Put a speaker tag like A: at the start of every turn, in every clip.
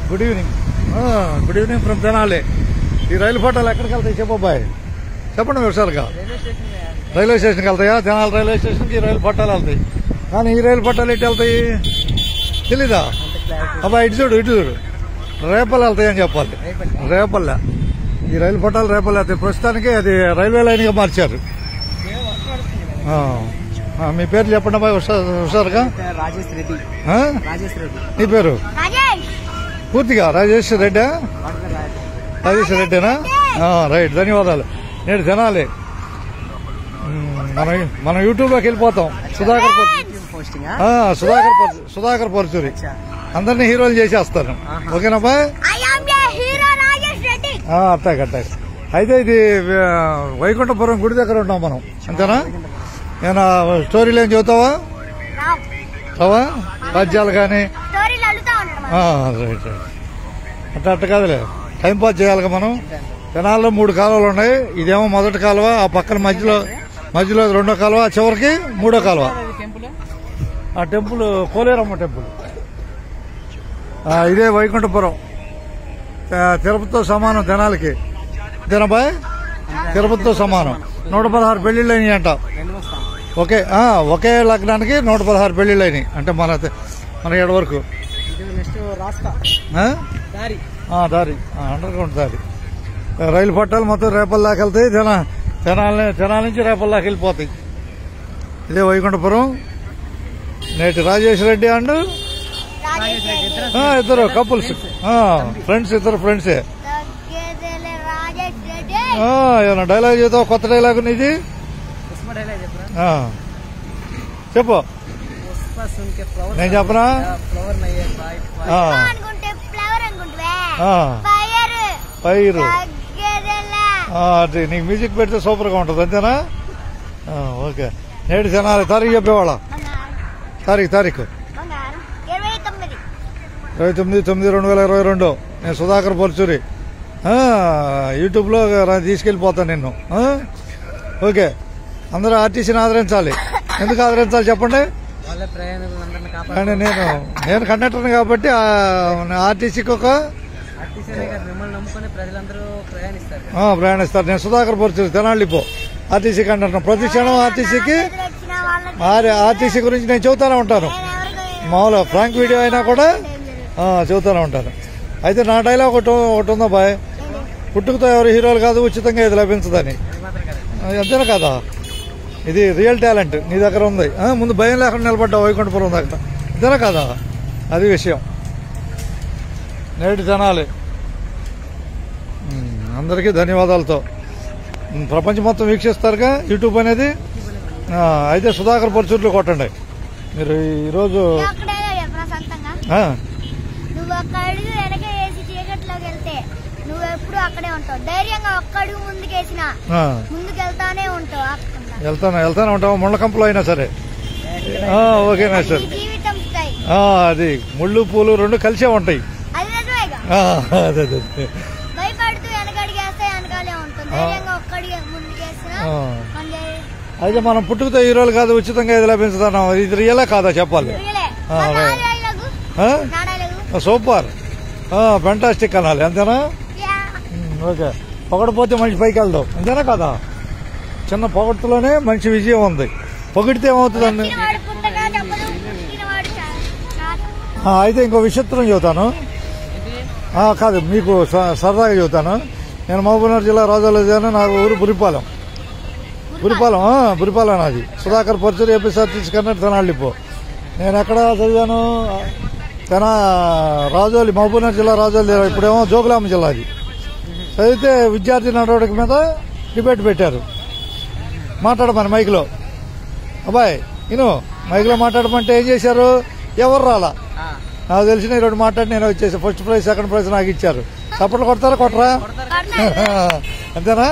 A: Good evening. Good evening from Tenali. ఈ రైలు పట్టాలు ఎక్కడికి వెళ్తాయి చెప్పబాయ్, చెప్పండి విషయాలుగా. రైల్వే స్టేషన్కి వెళ్తాయా? తెనాలి రైల్వే స్టేషన్కి ఈ రైలు పట్టాలు వెళ్తాయి. కానీ ఈ రైలు పట్టాలు ఎటు వెళ్తాయి తెలీదా? అబ్బా ఇటు చూడు రేపల్లి వెళ్తాయి అని చెప్పాలి. రేపల్లె ఈ రైలు పట్టాలు రేపల్లి వెళ్తాయి. ప్రస్తుతానికి అది రైల్వే లైన్గా మార్చారు. మీ పేరు చెప్పండి అబ్బాయి హుషారుగా. నీ పేరు పూర్తిగా రాజేష్ రెడ్డా? రాజేష్ రెడ్డేనా? రైట్, ధన్యవాదాలు. నేను తినాలి. మనం యూట్యూబ్ లోకి వెళ్ళిపోతాం. సుధాకర్ పరుచూరి అందరినీ హీరోలు చేసేస్తాను. ఓకేనాబ్బా? అట్టాక అయితే ఇది వైకుంఠపురం గుడి దగ్గర ఉంటాం మనం, అంతేనా? నేను స్టోరీలు ఏం చెబుతావా? రావా? రాజ్యాలు కానీ రైట్ అట్ట కాదులే, టైంపాస్ చేయాలిగా మనం. తెనాల్లో 3 కాలువలు ఉన్నాయి. ఇదేమో మొదటి కాలువ, ఆ పక్కన మధ్యలో రెండో కాలువ, చివరికి 3వ కాలువ. ఆ టెంపుల్ కోలేరమ్మ టెంపుల్. ఇదే వైకుంఠపురం. తిరుపతితో సమానం తెనాలికి. తినబాయ్ తిరుపతితో సమానం. 116 పెళ్లిళ్ళు అయినాయి అంట. ఒకే లగ్నానికి 116 పెళ్లిళ్ళు అయినాయి అంటే మన ఏడు వరకు. దారి అండర్ గ్రౌండ్ దారి. రైలు పట్టాలు మొత్తం రేపల్ దాకా వెళ్తాయి. తెనాలి నుంచి రేపల్ దాకా వెళ్ళిపోతాయి. ఇదే వైకుంఠపురం. నేటి రాజేష్ రెడ్డి అండ్ ఇద్దరు కపుల్స్, ఫ్రెండ్స్, ఇద్దరు ఫ్రెండ్సే. ఏమన్నా డైలాగ్ చెబుతావు? కొత్త డైలాగ్ నీది చెప్పు. నేను చెప్పనా? పైరు నీకు మ్యూజిక్ పెడితే సూపర్ గా ఉంటుంది, అంతేనా? ఓకే. నేటి జనాలు తారీఖు చెప్పేవాళ్ళ? తారీఖు 29/9/2022. నేను సుధాకర్ పరుచూరి. యూట్యూబ్ లో తీసుకెళ్లిపోతాను నిన్ను. ఓకే. అందరూ ఆర్టీసీని ఆదరించాలి. ఎందుకు ఆదరించాలి చెప్పండి? నేను కండక్టర్ని కాబట్టి ఆర్టీసీకి ఒక ప్రయాణిస్తారు. నేను సుధాకర్ పరుచూరి తెనాలి పో ఆర్టీసీ కండక్టర్. ప్రతి క్షణం ఆర్టీసీ గురించి నేను చెబుతానే ఉంటాను. మామూలుగా ఫ్రాంక్ వీడియో అయినా కూడా చెబుతానే ఉంటాను. అయితే నా డైలాగ్ ఒకటి ఉందా బాయ్, పుట్టుకతో ఎవరు హీరోలు కాదు, ఉచితంగా ఇది లభించదని. అంతేనా కదా? ఇది రియల్ టాలెంట్ నీ దగ్గర ఉంది. ముందు భయం లేకుండా నిలబడ్డా వైకుంఠపురం దగ్గర, అంతేనా కదా? అది విషయం. నేటి జనాలి అందరికీ ధన్యవాదాలతో. ప్రపంచం మొత్తం వీక్షిస్తారుగా యూట్యూబ్ అనేది. అయితే సుధాకర్ పరుచూరులో కొట్టండి మీరు ఈరోజు. వెళ్తానే ఉంటావు ముళ్ళకంపలో అయినా సరే. ఓకేనా సార్? అది ముళ్ళు పూలు 2 కలిసే ఉంటాయి. అదే అయితే మనం పుట్టుకతో హీరోలు కాదు, ఉచితంగా ఇది లభించుతున్నాం. ఇది రియలా కాదా చెప్పాలి? సూపర్, ఫెంటాస్టిక్ అనాలి, అంతేనా? ఓకే. పొగడపోతే మనిషి పైకి వెళ్దాం, అంతేనా కదా? చిన్న పొగడ్తలోనే మంచి విజయం ఉంది. పొగిడితే ఏమవుతుందండి? అయితే ఇంకో విచిత్రం చెబుతాను. కాదు, మీకు సరదాగా చెబుతాను. నేను మహబూబ్నగర్ జిల్లా రాజోలు చదివాను. నా ఊరు బురిపాలెం నాది. సుధాకర్ పరుచూరి ఏపీఎస్ఆర్టీసీ కన్నట్టు తెనాలి పో. నేను ఎక్కడ చదివాను? రాజోలి, మహబూబ్నగర్ జిల్లా రాజోలి. ఇప్పుడేమో జోగులాంబ జిల్లా. అది చదివితే విద్యార్థి నడవడిక మీద డిబేట్ పెట్టారు. మాట్లాడమని మైక్లో. అబ్బాయి మైక్లో మాట్లాడమంటే ఏం చేశారు? ఎవరు రాలా. నాకు తెలిసిన 2 మాట్లాడి నేను వచ్చేసి ఫస్ట్ ప్రైజ్, సెకండ్ ప్రైజ్ నాకు ఇచ్చారు. చప్పట్లు కొడతారా కొట్టరా? అంతేనా?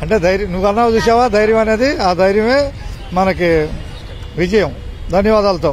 A: అంటే ధైర్యం, నువ్వు అన్నావు చూసావా ధైర్యం అనేది, ఆ ధైర్యమే మనకి విజయం. ధన్యవాదాలతో.